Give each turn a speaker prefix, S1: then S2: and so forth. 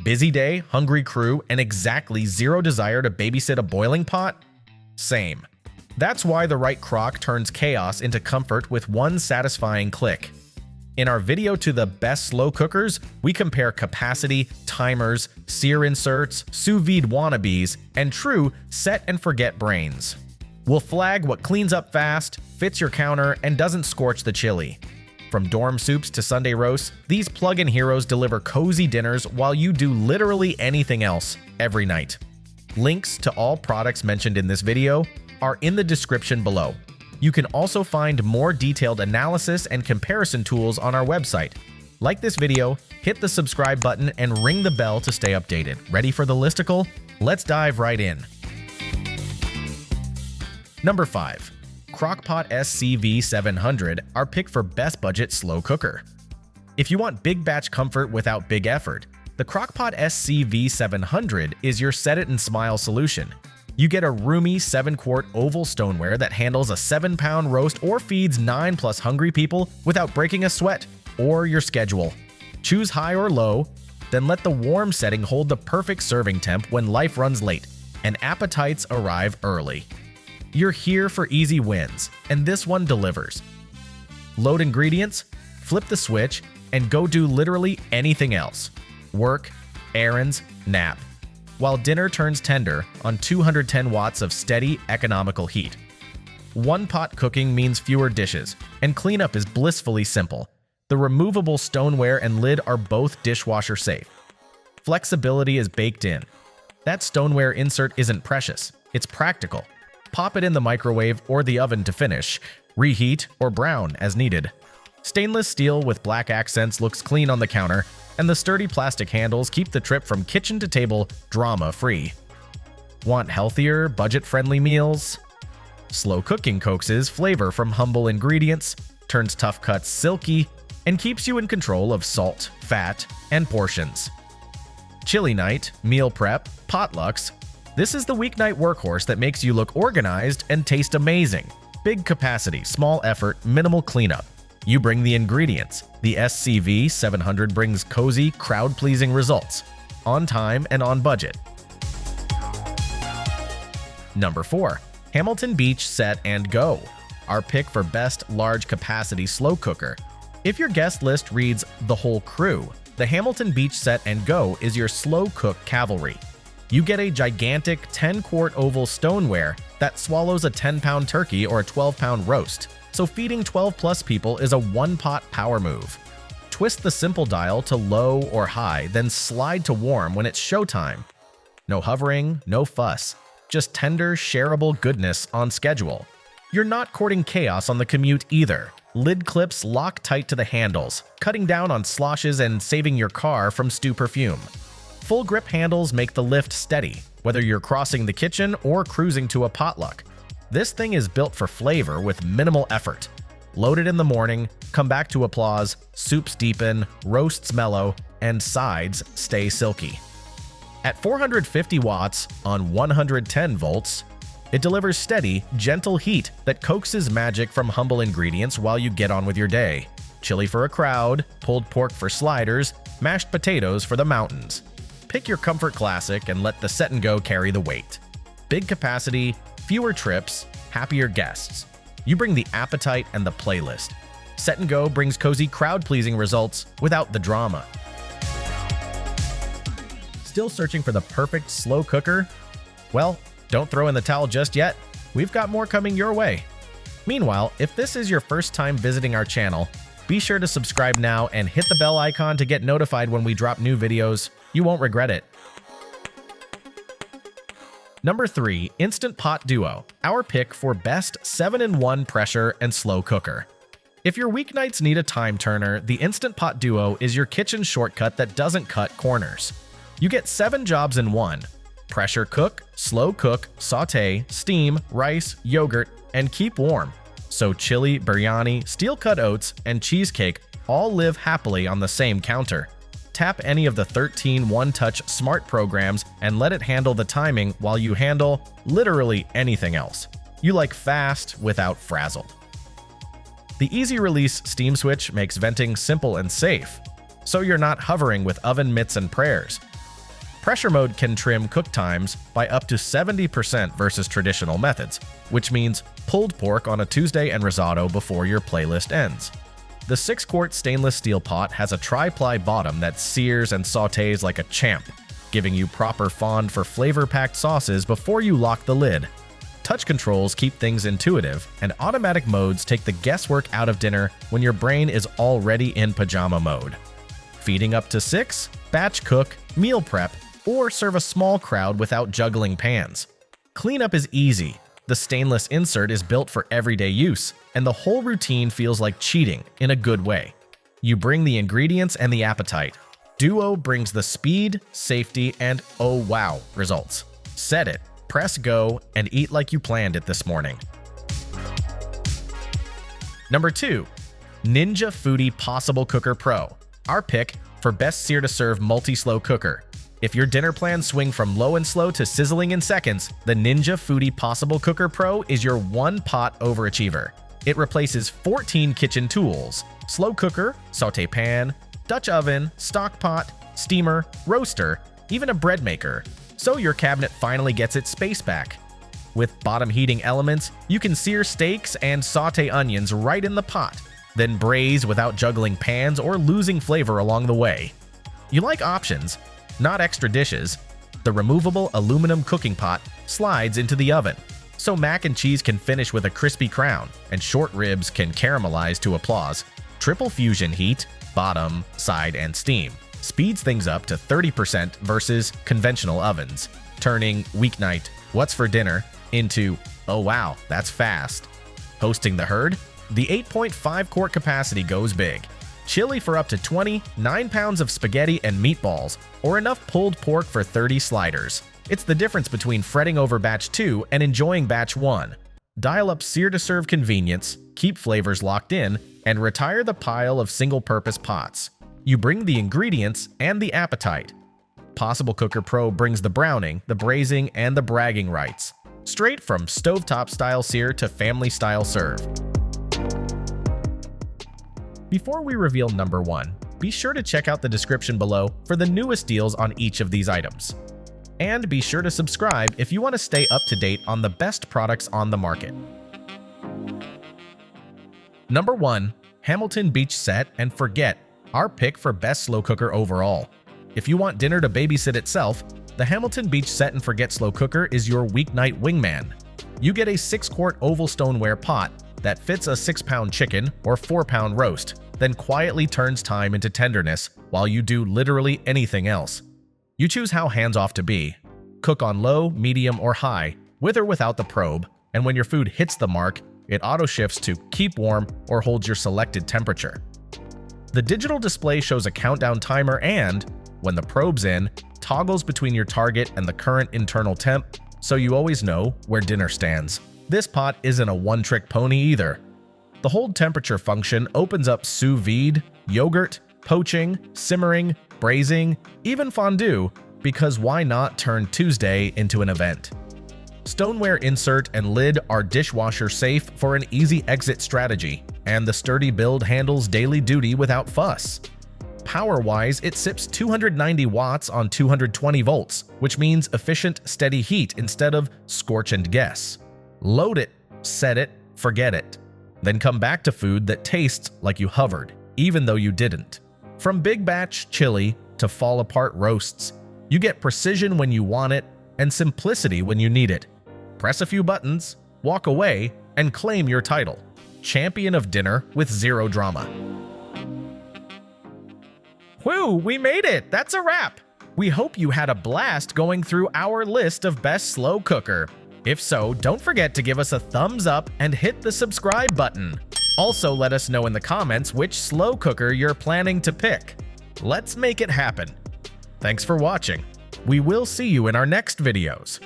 S1: Busy day, hungry crew, and exactly zero desire to babysit a boiling pot? Same. That's why the right crock turns chaos into comfort with one satisfying click. In our video to the best slow cookers, we compare capacity, timers, sear inserts, sous vide wannabes, and true set-and-forget brains. We'll flag what cleans up fast, fits your counter, and doesn't scorch the chili. From dorm soups to Sunday roasts, these plug-in heroes deliver cozy dinners while you do literally anything else every night. Links to all products mentioned in this video are in the description below. You can also find more detailed analysis and comparison tools on our website. Like this video, hit the subscribe button, and ring the bell to stay updated. Ready for the listicle? Let's dive right in. Number 5. Crock-Pot SCV700, our pick for best budget slow cooker. If you want big batch comfort without big effort, the Crock-Pot SCV700 is your set-it-and-smile solution. You get a roomy 7-quart oval stoneware that handles a 7-pound roast or feeds 9+ hungry people without breaking a sweat or your schedule. Choose high or low, then let the warm setting hold the perfect serving temp when life runs late and appetites arrive early. You're here for easy wins, and this one delivers. Load ingredients, flip the switch, and go do literally anything else. Work, errands, nap. While dinner turns tender on 210 watts of steady, economical heat. One-pot cooking means fewer dishes, and cleanup is blissfully simple. The removable stoneware and lid are both dishwasher safe. Flexibility is baked in. That stoneware insert isn't precious, it's practical. Pop it in the microwave or the oven to finish, reheat or brown as needed. Stainless steel with black accents looks clean on the counter, and the sturdy plastic handles keep the trip from kitchen to table drama-free. Want healthier, budget-friendly meals? Slow cooking coaxes flavor from humble ingredients, turns tough cuts silky, and keeps you in control of salt, fat, and portions. Chili night, meal prep, potlucks. This is the weeknight workhorse that makes you look organized and taste amazing. Big capacity, small effort, minimal cleanup. You bring the ingredients. The SCV700 brings cozy, crowd-pleasing results, on time and on budget. Number 4. Hamilton Beach Set and Go, our pick for best large capacity slow cooker. If your guest list reads the whole crew, the Hamilton Beach Set and Go is your slow cook cavalry. You get a gigantic 10-quart oval stoneware that swallows a 10-pound turkey or a 12-pound roast, so feeding 12+ people is a one-pot power move. Twist the simple dial to low or high, then slide to warm when it's showtime. No hovering, no fuss, just tender, shareable goodness on schedule. You're not courting chaos on the commute either. Lid clips lock tight to the handles, cutting down on sloshes and saving your car from stew perfume. Full grip handles make the lift steady, whether you're crossing the kitchen or cruising to a potluck. This thing is built for flavor with minimal effort. Load it in the morning, come back to applause, soups deepen, roasts mellow, and sides stay silky. At 450 watts on 110 volts, it delivers steady, gentle heat that coaxes magic from humble ingredients while you get on with your day. Chili for a crowd, pulled pork for sliders, mashed potatoes for the mountains. Pick your comfort classic and let the set and go carry the weight. Big capacity, fewer trips, happier guests. You bring the appetite and the playlist. Set and Go brings cozy, crowd-pleasing results without the drama. Still searching for the perfect slow cooker? Well, don't throw in the towel just yet. We've got more coming your way. Meanwhile, if this is your first time visiting our channel, be sure to subscribe now and hit the bell icon to get notified when we drop new videos. You won't regret it. Number 3. Instant Pot Duo, our pick for best 7-in-1 pressure and slow cooker. If your weeknights need a time turner, the Instant Pot Duo is your kitchen shortcut that doesn't cut corners. You get 7 jobs in one: pressure cook, slow cook, saute, steam, rice, yogurt, and keep warm. So chili, biryani, steel-cut oats, and cheesecake all live happily on the same counter. Tap any of the 13 one-touch smart programs and let it handle the timing while you handle literally anything else. You like fast without frazzled. The easy release steam switch makes venting simple and safe, so you're not hovering with oven mitts and prayers. Pressure mode can trim cook times by up to 70% versus traditional methods, which means pulled pork on a Tuesday and risotto before your playlist ends. The 6-quart stainless steel pot has a tri-ply bottom that sears and sautés like a champ, giving you proper fond for flavor-packed sauces before you lock the lid. Touch controls keep things intuitive, and automatic modes take the guesswork out of dinner when your brain is already in pajama mode. Feeding up to 6, batch cook, meal prep, or serve a small crowd without juggling pans. Cleanup is easy. The stainless insert is built for everyday use, and the whole routine feels like cheating in a good way. You bring the ingredients and the appetite. Duo brings the speed, safety, and oh wow results. Set it, press go, and eat like you planned it this morning. Number 2. Ninja Foodi PossibleCooker PRO, our pick for best sear-to-serve multi-slow cooker. If your dinner plans swing from low and slow to sizzling in seconds, the Ninja Foodi PossibleCooker PRO is your one-pot overachiever. It replaces 14 kitchen tools: slow cooker, sauté pan, Dutch oven, stock pot, steamer, roaster, even a bread maker, so your cabinet finally gets its space back. With bottom heating elements, you can sear steaks and sauté onions right in the pot, then braise without juggling pans or losing flavor along the way. You like options, not extra dishes. The removable aluminum cooking pot slides into the oven, so mac and cheese can finish with a crispy crown and short ribs can caramelize to applause. Triple fusion heat, bottom, side, and steam speeds things up to 30% versus conventional ovens, turning weeknight "what's for dinner" into "oh wow, that's fast." Hosting the herd, the 8.5-quart capacity goes big. Chili for up to 9 pounds of spaghetti and meatballs, or enough pulled pork for 30 sliders. It's the difference between fretting over batch 2 and enjoying batch 1. Dial up sear-to-serve convenience, keep flavors locked in, and retire the pile of single-purpose pots. You bring the ingredients and the appetite. PossibleCooker PRO brings the browning, the braising, and the bragging rights, straight from stovetop-style sear to family-style serve. Before we reveal number 1, be sure to check out the description below for the newest deals on each of these items. And be sure to subscribe if you want to stay up to date on the best products on the market. Number 1. Hamilton Beach Set and Forget, our pick for best slow cooker overall. If you want dinner to babysit itself, the Hamilton Beach Set and Forget slow cooker is your weeknight wingman. You get a 6-quart oval stoneware pot that fits a 6-pound chicken or 4-pound roast, then quietly turns time into tenderness while you do literally anything else. You choose how hands-off to be. Cook on low, medium, or high, with or without the probe, and when your food hits the mark, it auto-shifts to keep warm or holds your selected temperature. The digital display shows a countdown timer and, when the probe's in, toggles between your target and the current internal temp, so you always know where dinner stands. This pot isn't a one-trick pony either. The hold temperature function opens up sous vide, yogurt, poaching, simmering, braising, even fondue, because why not turn Tuesday into an event? Stoneware insert and lid are dishwasher safe for an easy exit strategy, and the sturdy build handles daily duty without fuss. Power-wise, it sips 290 watts on 220 volts, which means efficient, steady heat instead of scorch and guess. Load it, set it, forget it. Then come back to food that tastes like you hovered, even though you didn't. From big batch chili to fall apart roasts, you get precision when you want it and simplicity when you need it. Press a few buttons, walk away, and claim your title. Champion of dinner with zero drama. Whew, we made it! That's a wrap! We hope you had a blast going through our list of best slow cooker. If so, don't forget to give us a thumbs up and hit the subscribe button. Also, let us know in the comments which slow cooker you're planning to pick. Let's make it happen. Thanks for watching. We will see you in our next videos.